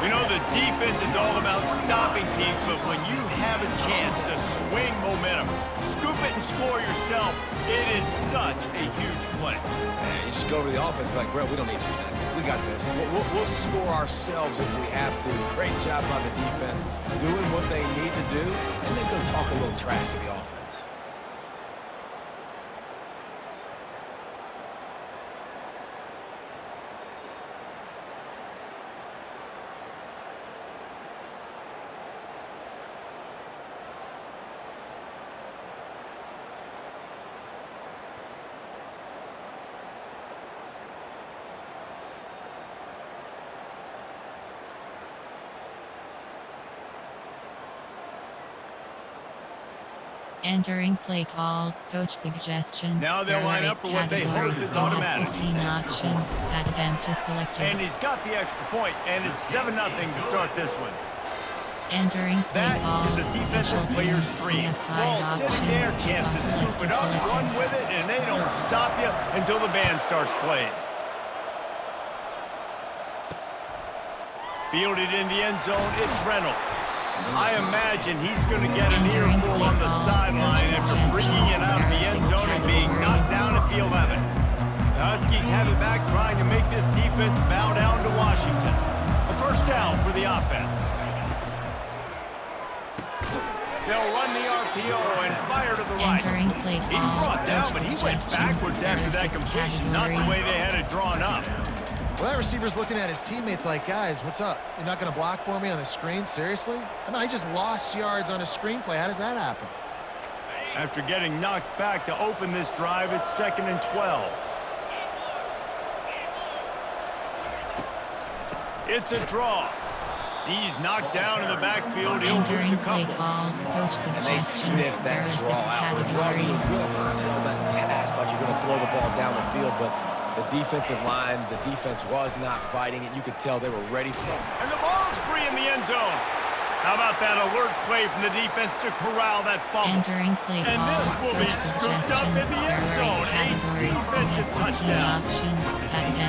You know, the defense is all about stopping teams, but when you have a chance to swing momentum, scoop it and score yourself, it is such a huge play. Man, you just go over to the offense and be like, bro, we don't need to do that. We got this. We'll score ourselves if we have to. Great job by the defense doing what they need to do, and then go talk a little trash to the offense. Entering play call, coach suggestions. Now they'll line up for what they hope is automatic. 15 options, add them to selected. And he's got the extra point, and it's 7-0 to start this one. Entering play That call, is a defensive player's stream. Ball sitting there, chance to scoop it up, run with it, and they don't stop you until the band starts playing. Fielded in the end zone, it's Reynolds. I imagine he's going to get an earful on the sideline after bringing it out of the end zone and being knocked down at the 11. The Huskies have it back, trying to make this defense bow down to Washington. A first down for the offense. They'll run the RPO and fire to the right. He's brought down, but he went backwards after that completion, not the way they had it drawn up. Well, that receiver's looking at his teammates like, guys, what's up? You're not going to block for me on the screen? Seriously? I mean, I just lost yards on a screenplay. How does that happen? After getting knocked back to open this drive, it's 2nd and 12. It's a draw. He's knocked down in the backfield. He'll lose a couple. And they sniff that draw out. The draw, you have to sell that pass like you're going to throw the ball down the field, but the defensive line, the defense was not biting it. You could tell they were ready for it. And the ball's free in the end zone. How about that alert play from the defense to corral that fumble? And this will be scooped up in the end zone. A defensive touchdown.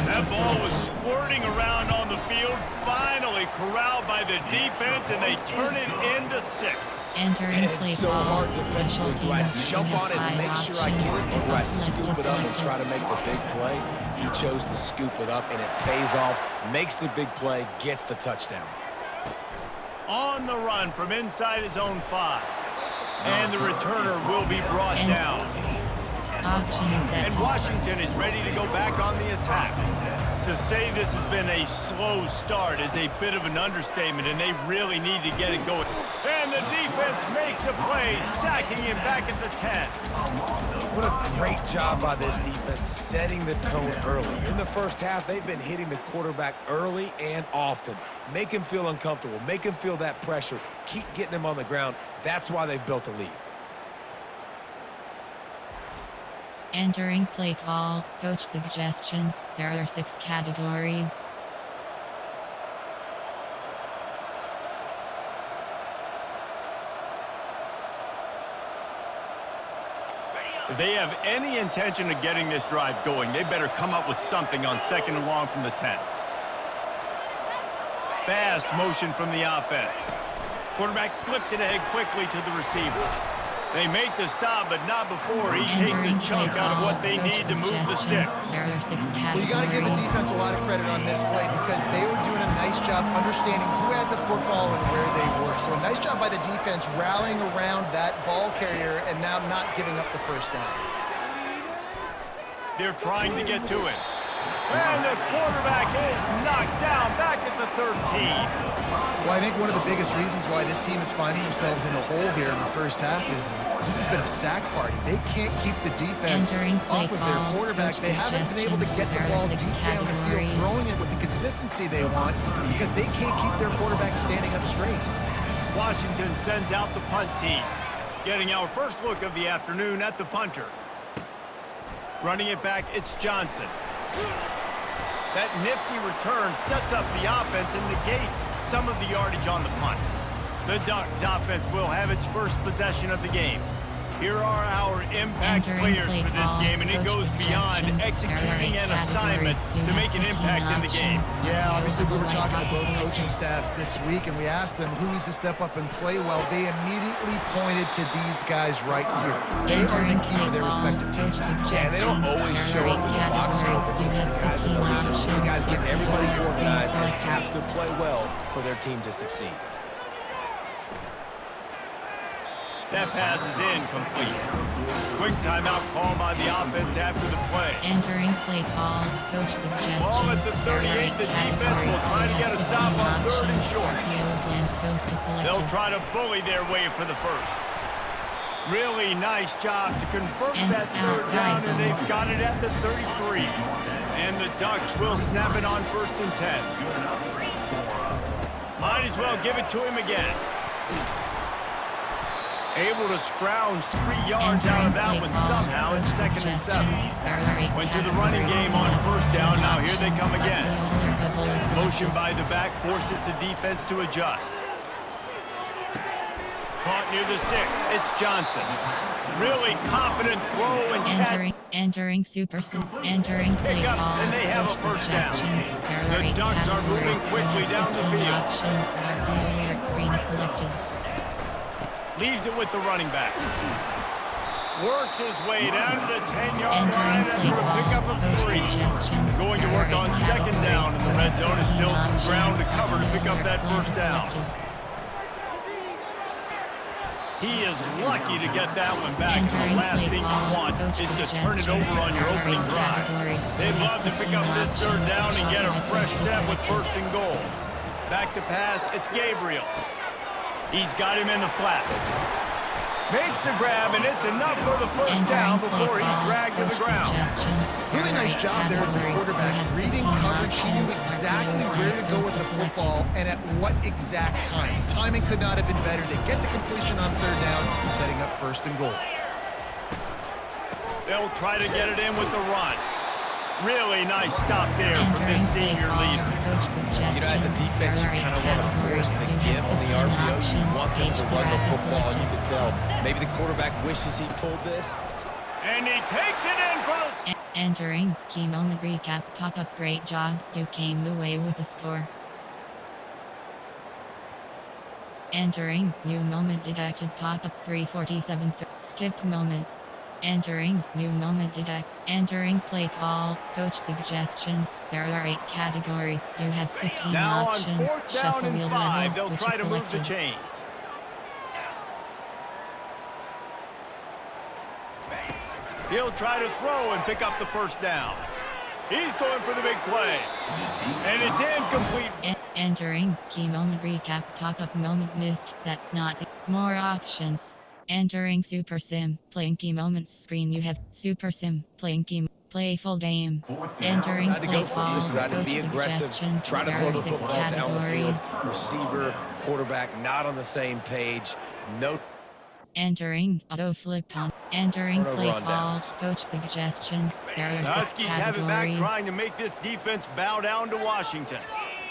That ball was squirting around on the field, finally corralled by the defense, and they turn it into 6. And it's so hard defensively. Do I jump on it and make sure I get it, or do I scoop it up and try to make the big play? He chose to scoop it up, and it pays off, makes the big play, gets the touchdown. On the run from inside his own 5. And the returner will be brought down. And Washington is ready to go back on the attack. To say this has been a slow start is a bit of an understatement, and they really need to get it going. And the defense makes a play, sacking him back at the 10. What a great job by this defense, setting the tone early. In the first half, they've been hitting the quarterback early and often. Make him feel uncomfortable, make him feel that pressure, keep getting him on the ground. That's why they've built a lead. Entering play call, coach suggestions. There are 6 categories. If they have any intention of getting this drive going, they better come up with something on 2nd and long from the 10. Fast motion from the offense. Quarterback flips it ahead quickly to the receiver. They make the stop, but not before he takes a chunk out of what they need to move the sticks. Well, you got to give the defense a lot of credit on this play because they were doing a nice job understanding who had the football and where they were. So a nice job by the defense rallying around that ball carrier and now not giving up the first down. They're trying to get to it. And the quarterback is knocked down back at the 13. Well, I think one of the biggest reasons why this team is finding themselves in a hole here in the first half is this has been a sack party. They can't keep the defense off of their quarterback. They haven't been able to get the ball deep down the field, throwing it with the consistency they want because they can't keep their quarterback standing up straight. Washington sends out the punt team. Getting our first look of the afternoon at the punter. Running it back, it's Johnson. That nifty return sets up the offense and negates some of the yardage on the punt. The Ducks offense will have its first possession of the game. Here are our impact players for this game, and it goes beyond executing an assignment to make an impact in the game. Yeah, obviously we were talking to both coaching staffs this week, and we asked them who needs to step up and play well. They immediately pointed to these guys right here. They are the key to their respective teams. Yeah, they don't always show up in the box score, but these are the guys in the leaders. These are the guys getting everybody organized and have to play well for their team to succeed. That pass is incomplete. Quick timeout call by the offense after the play. Entering play call, coach suggestions. Ball at the 38, the defense will try to get a stop on 3rd and short. They'll try to bully their way for the first. Really nice job to convert that 3rd down, and they've got it at the 33. And the Ducks will snap it on 1st and 10. Might as well give it to him again. Able to scrounge 3 yards out of that one somehow in 2nd and 7. Went to the running game on 1st down. Now here they come again. Motion by the back forces the defense to adjust. Caught near the sticks. It's Johnson. Really confident throw and catch. Entering super sim. Entering play call. And they have a 1st down. The Ducks are moving quickly down the field. Options alert screen is selected. Leaves it with the running back. Works his way down to the 10-yard line after a pickup of 3. Going to work on 2nd down, and the red zone is still some ground to cover to pick up that 1st down. He is lucky to get that one back, and the last thing you want is to turn it over on your opening drive. They'd love to pick up this 3rd down and get a fresh set with 1st and goal. Back to pass, it's Gabriel. He's got him in the flat. Makes the grab, and it's enough for the 1st down before he's dragged to the ground. Really nice job there of the quarterback. Reading coverage, he knew exactly where to go with the football and at what exact time. Timing could not have been better to get the completion on 3rd down, setting up 1st and goal. They'll try to get it in with the run. Really nice stop there from this senior leader. You know, as a defense, you kind of want to force the give on the RPO. You want them to run the football, and you can tell maybe the quarterback wishes he pulled this. And he takes it in for the... Entering key moment recap pop-up. Great job, you came away with a score. Entering new moment detected pop-up 347 skip moment. Entering new moment detect. Entering play call. Coach suggestions. There are 8 categories. You have 15 now options. On 4th down and 5, they'll try to move the chains. He'll try to throw and pick up the 1st down. He's going for the big play. And it's incomplete. Entering key moment recap pop-up moment missed. That's not more options. Entering Super Sim, playing key moments screen. You have Super Sim, playing key, play full game. Entering play call, Try to be aggressive. Try to throw the football down the field. Receiver, quarterback, not on the same page. No. Entering auto flip on. Entering play call, coach suggestions. There are 6 Huskies categories. have it back, trying to make this defense bow down to Washington.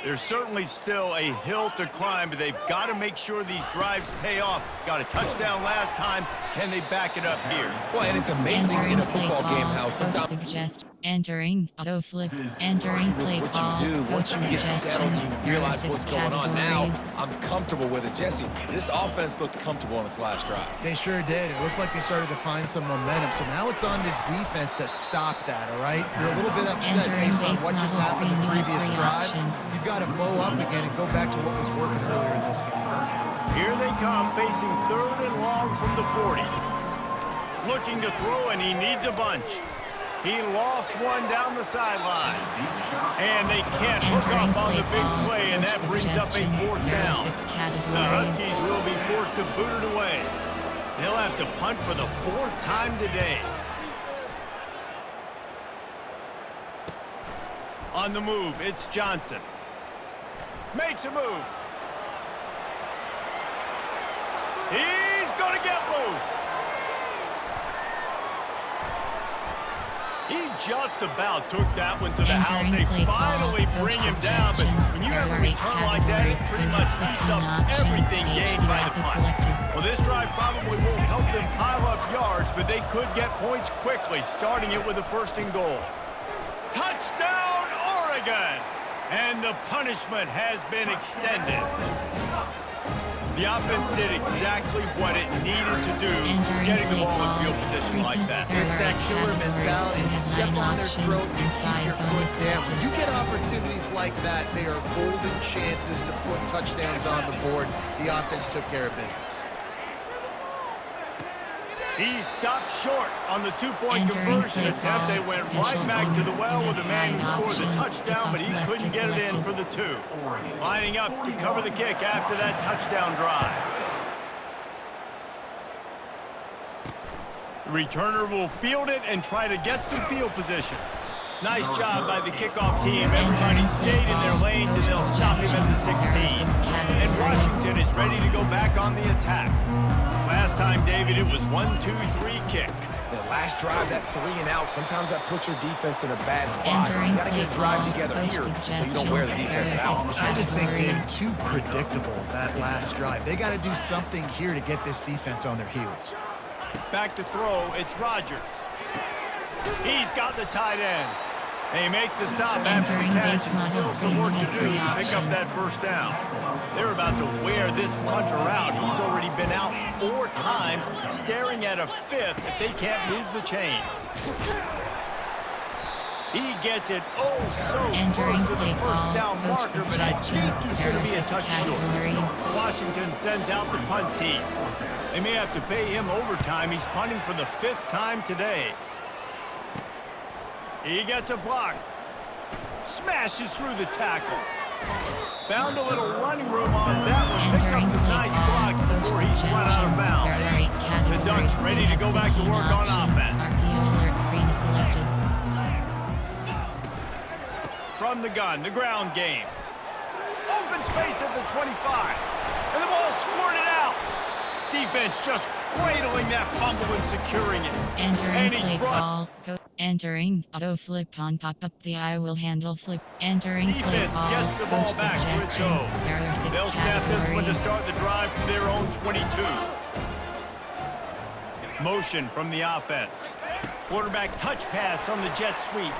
There's certainly still a hill to climb, but they've got to make sure these drives pay off. Got a touchdown last time. Can they back it up here? Well, and it's amazing in a football game how sometimes... Entering auto flip. Entering play call. What you do, once you get settled, you realize what's going on. Now, I'm comfortable with it. Jesse, this offense looked comfortable on its last drive. They sure did. It looked like they started to find some momentum. So now it's on this defense to stop that, all right? You're a little bit upset based on what just happened the previous drive. You've got to bow up again and go back to what was working earlier in this game. Here they come, facing 3rd and long from the 40. Looking to throw, and he needs a bunch. He lofts one down the sideline. And they can't hook up on the big play, and that brings up a 4th down. The Huskies will be forced to boot it away. They'll have to punt for the 4th time today. On the move, it's Johnson. Makes a move. He's going to get loose. He just about took that one to the house. They Entering play finally call, bring coach him down, but suggestions. when you There have a are 8 return like that, it categories. pretty You much have eats 15 up options. everything Each gained by rep the is punt. selected. Well, this drive probably won't help them pile up yards, but they could get points quickly, starting it with a 1st and goal. Touchdown, Oregon! And the punishment has been extended. The offense did exactly what it needed to do, getting the ball in field position like that. It's that killer mentality. You step on their throat, you keep your foot down. When you get opportunities like that, they are golden chances to put touchdowns on the board. The offense took care of business. He stopped short on the 2-point conversion attempt. They went right back to the well with the man who scored the touchdown, but he couldn't get it in for the 2. Lining up to cover the kick after that touchdown drive. The returner will field it and try to get some field position. Nice job by the kickoff team. Everybody stayed in their lanes, and they'll stop him at the 16. And Washington is ready to go back on the attack. Last time, David, it was 1-2-3 kick. The last drive, that 3 and out, sometimes that puts your defense in a bad spot. You got to get a drive together here so you don't wear the defense out. I just think, Dave, too predictable, that last drive. They got to do something here to get this defense on their heels. Back to throw, it's Rodgers. He's got the tight end. They make the stop after the catch, and still some work to do to pick up that 1st down. They're about to wear this punter out. He's already been out 4 times, staring at a 5th if they can't move the chains. He gets it so close to the 1st down marker, but I think he's going to be a touch short. Washington sends out the punt team. They may have to pay him overtime. He's punting for the 5th time today. He gets a block. Smashes through the tackle. Found a little running room on that one. Picked up some nice blocks before he's run out of bounds. The Ducks ready to go back to work on offense. Screen is selected. From the gun, the ground game. Open space at the 25. And the ball squirted out. Defense just cradling that fumble and securing it. Entering play call. Entering auto flip on pop-up. The I will handle flip. Entering play call. Defense gets the ball back for its own. There are 6 They'll snap this one to start the drive from their own 22. Motion from the offense. Quarterback touch pass on the jet sweep.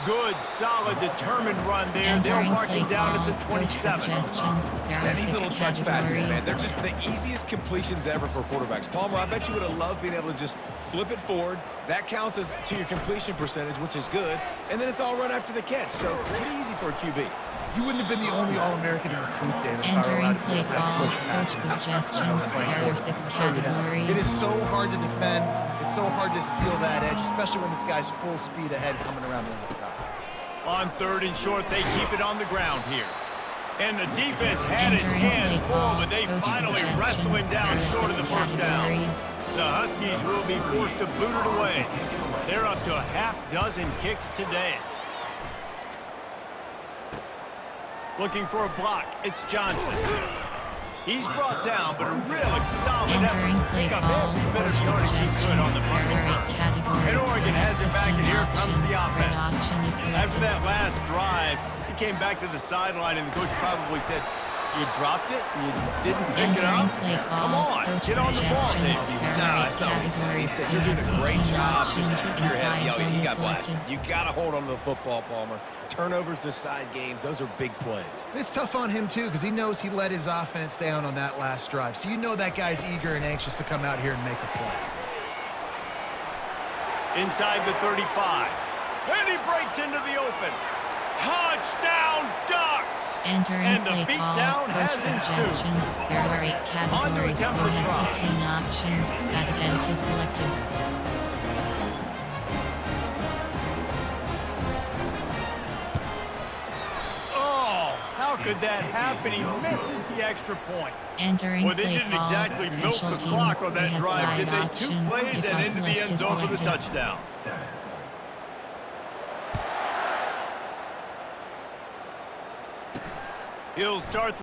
Good, solid, determined run there. They'll mark him down at the 27. And these little touch passes, man, they're just the easiest completions ever for quarterbacks. Palmer, I bet you would have loved being able to just flip it forward. That counts as to your completion percentage, which is good. And then it's all run after the catch, so pretty easy for a QB. You wouldn't have been the only All-American in this booth, David, if I were Entering allowed to play put that call. push Coach passes. suggestions. There are 6 categories. It is so hard to defend. It's so hard to seal that edge, especially when this guy's full speed ahead coming around the outside. On 3rd and short, they keep it on the ground here. And the defense had its hands full, but they finally wrestle him down short of the 1st down. The Huskies will be forced to boot it away. They're up to a half-dozen kicks today. Looking for a block, it's Johnson. He's brought down, but a real solid effort to pick up every bit of yardage he could on the punt return. And Oregon has it back, and here comes the offense. After that last drive, he came back to the sideline, and the coach probably said, "You dropped it? You didn't pick it up? Come on, get on the ball, Dave." No, that's not what he said. He said, "You're doing a great job. Just keep your head." Yo, he got blasted. You got to hold on to the football, Palmer. Turnovers decide games. Those are big plays. It's tough on him, too, because he knows he let his offense down on that last drive. So you know that guy's eager and anxious to come out here and make a play. Inside the 35. And he breaks into the open. Touchdown, Ducks! And the beatdown has ensued. There are 8 categories. You have 15 options. That event is selected. Oh, how could that happen? He misses the extra point. Entering Well, they play didn't call. exactly milk Special the teams. clock on We that have drive, 5 did they? 2 options. plays and into the Kickoff end left zone for the is selected. touchdown. He'll start